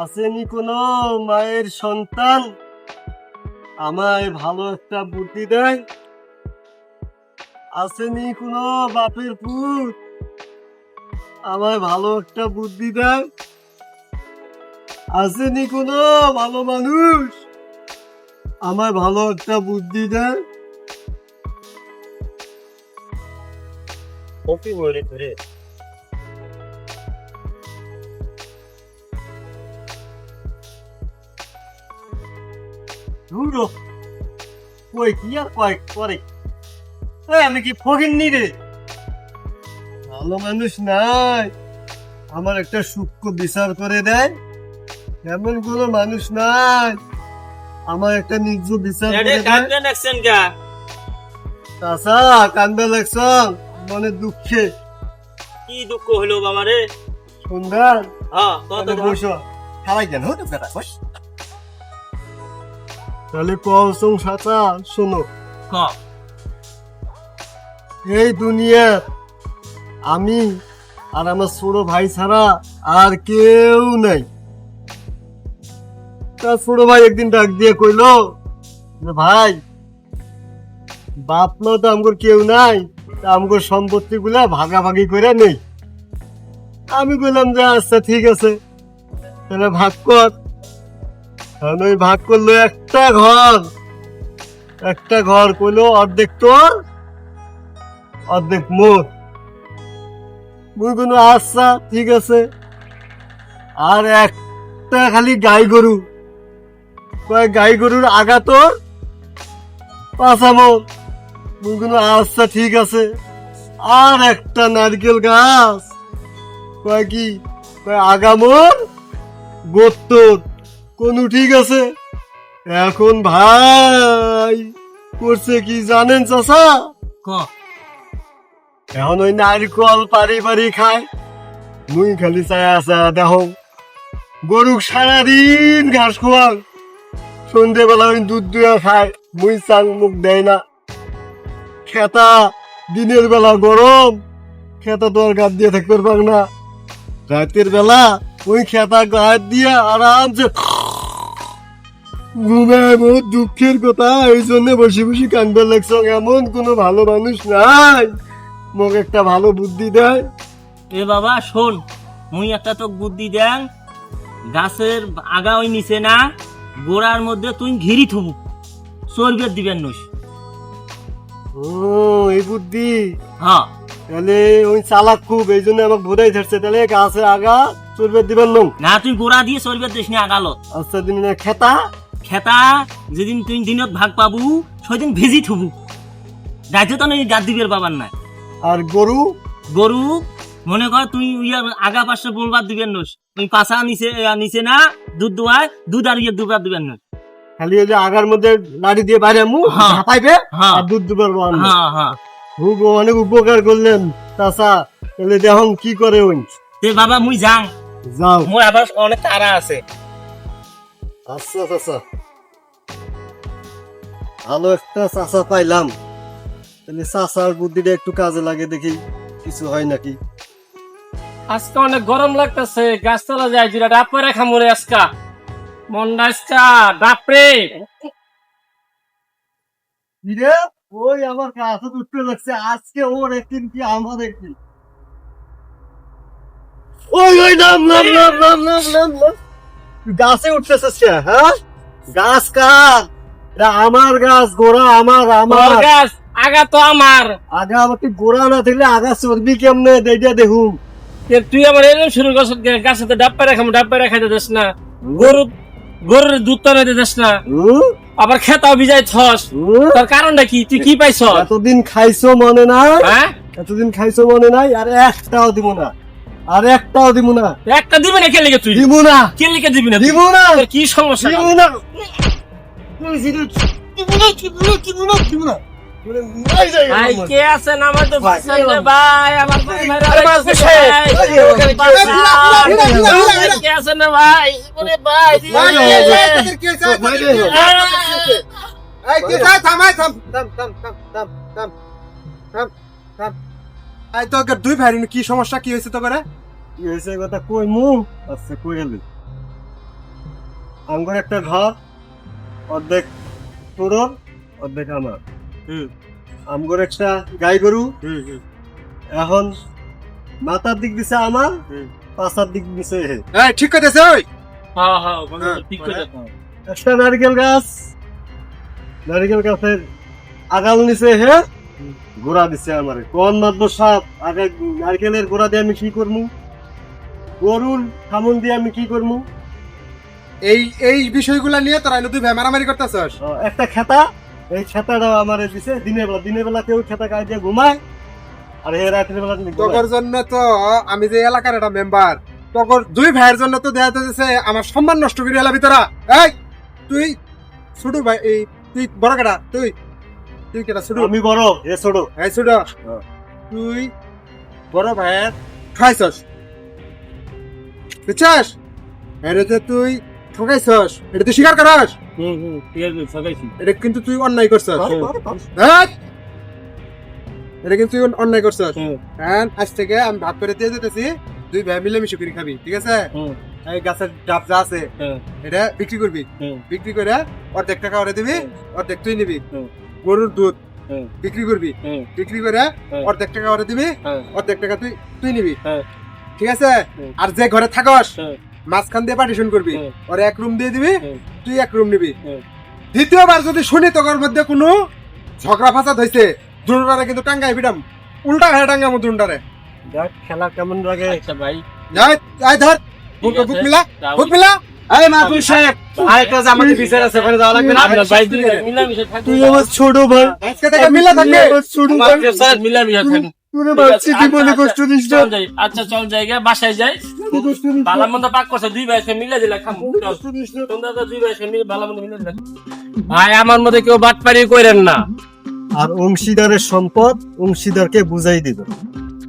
আসেনি কোনো মায়ের সন্তান আমায় ভালো একটা বুদ্ধি দেয়? আসেনি কোনো বাপের পুত আমায় ভালো একটা বুদ্ধি দেয়? আসেনি কোনো ভালো মানুষ আমায় ভালো একটা বুদ্ধি দেয়? কপি মরে ধরে ধুরো, কই কি আর কয় করে? আমি কি ফকিন্নি রে? ভালো মানুষ নাই আমার একটা সূক্ষ্ম বিচার করে দেয়? এমন কোনো মানুষ নাই আমার একটা নিজ বিচার করে দেয়? চাচা কান্দা লাগছ মনে দুঃখে? কি দুঃখ হলো বাবা রে? সুন্দর হ্যাঁ বসো, খালাই কেন বস। তাহলে কসম চাচা শোনো, এই দুনিয়া আমি আর আমার ছোট ভাই ছাড়া আর কেউ নাই। তার ছোট ভাই একদিন ডাক দিয়ে কইলো, ভাই বাপ মা তো আমগর কেউ নাই, আমগর সম্পত্তি গুলা ভাগাভাগি করে নেই। আমি বললাম যে আচ্ছা ঠিক আছে, তাহলে ভাগ কর। ওই ভাগ করলো একটা ঘর কইলো অর্ধেক তোর অর্ধেক মোর। মুই কোনো আচ্ছা ঠিক আছে। আর একটা খালি গাই গরু, কয় গাই গরুর আগা তোর পাঁচা মোর। মুই কোনো আচ্ছা ঠিক আছে। আর একটা নারকেল গাছ, কয় কি, কয় আগা মোর গোর তোর। কোন ঠিক আছে। এখন ভাই করছে কি জানেন চাচা? এখন ওই নারকল পারি পারি খায়, মুই খালি চায়া দেহ। গরুক সারাদিন ঘাস খোয়াল, সন্ধ্যেবেলা ওই দুধ দুয়া খায়, মুই চাং মুখ দেয় না। খেতা দিনের বেলা গরম, খেতা তো আর গাছ দিয়ে থাকতে পার না। রাতের বেলা ওই খেতা গাছ দিয়ে আরামসে ঘুমায়। বহুত দুঃখের কথা, এই জন্য বসে বসে কান্দা লাগছে। এমন কোনো ভালো মানুষ নাই মোক একটা ভালো বুদ্ধি দেয়? এ বাবা শোন, মুই একটা তো বুদ্ধি দেন। গাছের আগা ওই নিচে না, গোড়ার মধ্যে তুই ঘিরি থবু, চর্বের দিবেন নস। ও এই বুদ্ধি? হ্যাঁ। তাহলে ওই চালাক খুব, এই জন্য আমাকে বোধাই ধরছে। তাহলে গাছের আগা চর্বের দিবেন না, তুই গোড়া দিয়ে চর্বের দিস নি আগালো। আচ্ছা দিন খেতা খেতা যেদিন তুই দিনত ভাগ পাবু সেদিন ভিজি থবু, রাইতে তো গাছ দিবের বাবার নাই। আর গরু গরু মনে কর তুই আগা পাশে বলবার দিবেন নস, তুই পাশা নিচে না দুধ দোয়ায়, দুধ আর দুবার দিবেন নস। খালি ওই যে আগার মধ্যে লাড়ি দিয়ে বাইরে মুখ পাইবে আর দুধ দুবার। খুব অনেক উপকার করলেন চাচা। তাহলে দেখুন কি করে ওই। বাবা মুই যাও, মোর আবার অনেক তারা আছে। আচ্ছা চাচা, ভালো একটা চাচা পাইলাম। তাহলে চাচার বুদ্ধিটা একটু কাজে লাগে, দেখি কিছু হয় নাকি। আজকে অনেক গরম লাগতেছে, গাছতলা যাই যেটা ডাব করে খামরে। আজকা মন্ডা আজকা ডাবরে রে, ওই আমার কাছে উঠতে লাগছে। আজকে ওর একদিন কি আমার একদিন। ওই ওই নাম নাম নাম নাম নাম নাম নাম গাছে উঠতেছিস কে? হ্যাঁ, গাছ কার? এটা আমার গাছ, গোড়া আমার। আমার গাছ আগা তো আমার আগা। আমাকে গোড়া না থাকলে আগা চর্বি কেমনে দেইটা দেখুন। তুই আমার এরকম শুরু করছ, গাছে তো ডাব পেরে খাম, ডাব পেরে খাইতে দিস না। গরুর দুধ তো নিতে দিস না, আবার খেতাও ভিজাই থস। তার কারণটা কি? তুই কি পাইছ? এতদিন খাইছো মনে নাই? হ্যাঁ, এতদিন খাইছো মনে নাই? আর একটাও দিব না, আর একটাও দিব না। একটা দিবি না? কে লিখে তুই দিব না? কে লিখে দিবি না? দিব না। কি সমস্যা? দিব না, দিব না, দিব না, দিব না, দিব না। ভাই কে আছে না? আমার তো ভাই, আমার কে আছে না ভাই? ভাই দুই ভাই কি সমস্যা, কি হয়েছে তো করে? কি হয়েছে কথা কই মু? আচ্ছা কই গেলি? আমগর একটা ঘর অর্ধেক তোর অর্ধেক আমার। আমগর একটা গাই গরু এখন মাথার দিক দিছে আমার, পাশার দিক দিছে হে। ঠিক কইতেছে ওই হ্যাঁ হ্যাঁ ঠিক করে একটা নারকেল গাছের আগাল নিছে হে, গোড়া দিছে আমার। কোন মাত্র সাপ আগে নারকেলের গোড়া দিয়ে আমি কি করবো, গরুর খামন দিয়ে আমি কি করবো? এই এই বিষয়গুলা নিয়ে তোরা তুই মারামারি করতেছস। একটা খেতা, এই খেতাটা আমার দিছে দিনের বেলা কেউ খেতা গায়ে দিয়ে ঘুমায়, আর এই রাতের বেলা তুমি ঘুমায়। তোর জন্য তো আমি যে এলাকার একটা মেম্বার, তোর দুই ভাইয়ের জন্য তো দেখা যাচ্ছে আমার সম্মান নষ্ট করে এলাবি তোরা। এই তুই ছোট ভাই, এই তুই বড় কেটা, তুই তুই কেটা ছোট? আমি বড়, এ ছোট। এই ছোট, তুই বড় ভাইয়ের খাইছস, বুঝছস? এটা তুই ঠকাইছস, এটা তুই স্বীকার করস। ঠিক আছে সবাইছি এটা কিন্তু তুই অন্যায় করছস। এই, এটা কিন্তু তুই অন্যায় করছস। হ্যাঁ, আজ থেকে আমি ভাগ করে দিয়ে যেতেছি, দুই ভাই মিলে মিশে করে খাবি, ঠিক আছে? এই গাছের ডাব যা আছে এটা বিক্রি করবি, বিক্রি করে অর্ধেক টাকা ওরে দিবি, অর্ধেক তুই নিবি। গরুর দুধ বিক্রি করবি, বিক্রি করে অর্ধেক টাকা ওরে দিবি, অর্ধেক টাকা তুই তুই নিবি, ঠিক আছে? আর যে ঘরে থাকস মাঝখান দিয়ে পার্টিশন করবি, ওরে এক রুম দিয়ে দিবি, তুই এক রুম নিবি। দ্বিতীয়বার যদি শুনি তোর মধ্যে কোনো ঝগড়া ফাসাদ হয়েছে, দুটারে কিন্তু টাঙ্গাই বিডাম, উল্টা ঘাড়ে টাঙ্গামো দুটারে। দেখ খেলা কেমন লাগে। আচ্ছা ভাই আয় ধর, বুক মিলা, বুক মিলা। এই মাতুল সাহেব, আরেকটা জামাতে বিচার আছে, ওখানে যাওয়া লাগবে না। ভাই মিলামিশা থাকবো। তুই আমার ছোট ভাই, আজকে থেকে মিলা থাকবে। আমার ছোট ভাই, স্যার মিলামিশা থাকবো। তুই বাচ্চি কি মনে কষ্ট দিস না? চল যাই, আচ্ছা চল জায়গা বাসায় যাই, ভালো মন্দ পাক করছে, দুই ভাই মিলে দিলা খামু। তোমরা তো দুই ভাই মিলে ভালো মন্দ মিলে দিলা। ভাই আমার মধ্যে কেউ বাটপারি করেন না। আর অংশীদারের সম্পদ অংশীদারকে বুঝাই দিবে।